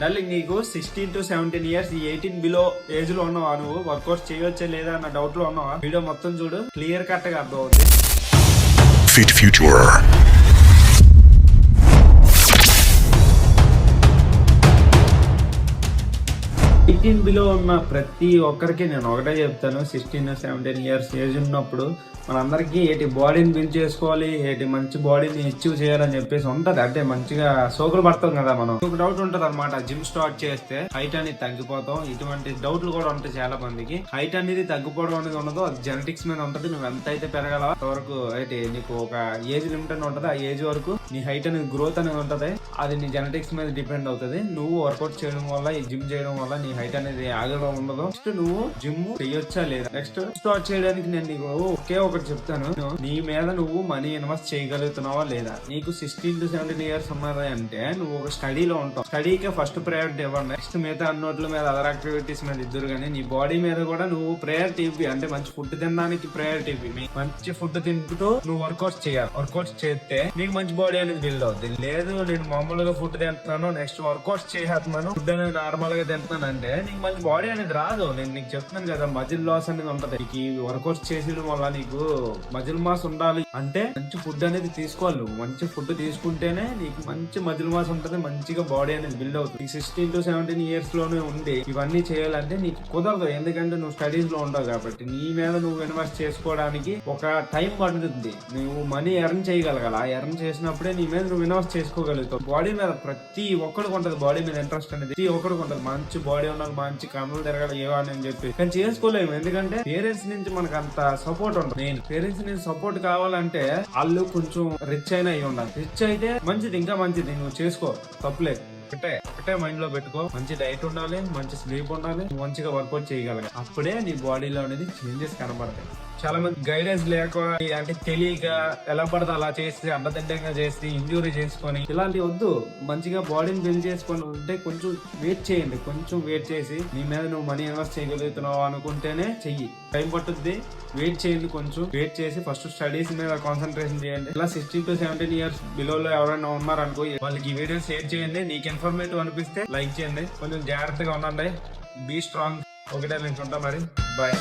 Darling నీకు 16 to 17 years 18 below age లో ఉన్నావా? నువ్వు వర్కౌట్ చేయవచ్చా లేదా అన్న డౌట్ లో ఉన్నావా? వీడియో మొత్తం చూడు, క్లియర్ కట్ గా అర్థం అవుతుంది. Fit Future. 18 బిలో ఉన్న ప్రతి ఒక్కరికి నేను ఒకటే చెప్తాను, 16 to 17 ఇయర్స్ ఏజ్ ఉన్నప్పుడు మనందరికీ ఏటి బాడీని బిల్డ్ చేసుకోవాలి, ఏటి మంచి బాడీని అచీవ్ చేయాలని చెప్పేసి ఉంటది. అంటే మంచిగా సోకులు పడతాం కదా మనం. ఒక డౌట్ ఉంటది అనమాట, జిమ్ స్టార్ట్ చేస్తే హైట్ అనేది తగ్గిపోతాం. ఇటువంటి డౌట్లు కూడా ఉంటాయి చాలా మందికి. హైట్ అనేది తగ్గిపోవడం అనేది ఉండదు, అది జెనెటిక్స్ మీద ఉంటది. నువ్వు ఎంత అయితే పెరగాల అంతవరకు అయితే నీకు ఒక ఏజ్ లిమిట్ అని ఉంటది. ఆ ఏజ్ వరకు నీ హైట్ అనేది గ్రోత్ అనేది ఉంటది. అది నీ జెనెటిక్స్ మీద డిపెండ్ అవుతుంది. నువ్వు వర్కౌట్ చేయడం వల్ల, ఈ జిమ్ చేయడం వల్ల నీ హైట్ అనేది ఆగడం ఉండదు. నెక్స్ట్ నువ్వు జిమ్ చేయొచ్చా లేదా, నెక్స్ట్ స్టార్ట్ చేయడానికి నేను నీకు ఒకే ఒకటి చెప్తాను, నీ మీద నువ్వు మనీ ఇన్వెస్ట్ చేయగలుగుతున్నావా లేదా. నీకు 16 to 17 ఇయర్స్ ఉన్నది అంటే నువ్వు ఒక స్టడీలో ఉంటావు. స్టడీకే ఫస్ట్ ప్రయారిటీ ఇవ్వండి. నెక్స్ట్ మిగతా అన్నోట్ల మీద, అదర్ యాక్టివిటీస్ మీద ఇద్దరు. కానీ నీ బాడీ మీద కూడా నువ్వు ప్రయారిటీ ఇవ్వి. అంటే మంచి ఫుడ్ తినడానికి ప్రయారిటీ ఇవ్వి. మంచి ఫుడ్ తింటూ నువ్వు వర్కౌట్స్ చేయాలి. వర్కౌట్స్ చేస్తే నీకు మంచి బాడీ అనేది బిల్డ్ అవుతుంది. లేదు నేను మామూలుగా ఫుడ్ తింటున్నాను, నెక్స్ట్ వర్కౌట్స్ చేస్తున్నాను, ఫుడ్ అనేది నార్మల్ గా తింటున్నాను అంటే నీకు మంచి బాడీ అనేది రాదు. నేను నీకు చెప్తున్నాను కదా, మజిల్ లాస్ అనేది ఉంటది. నీకు వర్కౌట్స్ చేసేయడం వల్ల నీకు మజిల్ మాస్ ఉండాలి అంటే మంచి ఫుడ్ అనేది తీసుకోవాలి. నువ్వు మంచి ఫుడ్ తీసుకుంటేనే నీకు మంచి మజిల్ మాస్ ఉంటది, మంచిగా బాడీ అనేది బిల్డ్ అవుతుంది. 16 to 17 ఇయర్స్ లోనే ఉండి ఇవన్నీ చేయాలంటే నీకు కుదరదు. ఎందుకంటే నువ్వు స్టడీస్ లో ఉండవు కాబట్టి. నీ మీద నువ్వు ఇన్వెస్ట్ చేసుకోవడానికి ఒక టైం పడుతుంది. నువ్వు మనీ ఎర్న్ చేయగలగాల. ఎర్న్ చేసినప్పుడే నీ మీద నువ్వు ఇన్వెస్ట్ చేసుకోగలుగుతావు. బాడీ మీద ప్రతి ఒక్కడికి ఉంటది, బాడీ మీద ఇంట్రెస్ట్ అనేది ప్రతి ఒక్కడికి ఉంటది. మంచి బాడీ ఉండాలి, మంచి కన్నులు తిరగాలి ఏవని అని చెప్పి కానీ చేసుకోలేము. ఎందుకంటే పేరెంట్స్ నుంచి మనకు అంత సపోర్ట్ ఉంటుంది. నేను పేరెంట్స్ నుంచి సపోర్ట్ కావాలంటే వాళ్ళు కొంచెం రిచ్ అయినా అయి ఉండాలి. రిచ్ అయితే మంచిది, ఇంకా మంచిది. నువ్వు చేసుకో, తప్పులేదు. ఒకటే మైండ్ లో పెట్టుకో, మంచి డైట్ ఉండాలి, మంచి స్లీప్ ఉండాలి, మంచిగా వర్కౌట్ చేయగలగాలి. అప్పుడే నీ బాడీలో అనేది చేంజెస్ కనబడతాయి. చాలా మంది గైడెన్స్ లేక, అంటే తెలియక ఎలా పడితే అలా చేసి అడ్డదిడ్డంగా చేసి ఇంజూరీ చేసుకొని ఇలాంటి వద్దు. మంచిగా బాడీని బిల్డ్ చేసుకొని ఉంటే కొంచెం వెయిట్ చేయండి. కొంచెం వెయిట్ చేసి నీ మీద నువ్వు మనీ ఇన్వెస్ట్ చేయగలుగుతున్నావు అనుకుంటేనే చెయ్యి. టైం పట్టుద్ది, వెయిట్ చేయండి. కొంచెం వెయిట్ చేసి ఫస్ట్ స్టడీస్ మీద కాన్సన్ట్రేషన్ చేయండి. ఇలా 16 to 17 ఇయర్స్ బిలోలో ఎవరైనా ఉన్నారనుకో, వాళ్ళకి ఈ వీడియో షేర్ చేయండి. నీకు ఇన్ఫర్మేటివ్ అనిపిస్తే లైక్ చేయండి. కొంచెం జాగ్రత్తగా ఉండండి. Be strong. ఒకటే నేను ఉంటా మరి. బాయ్.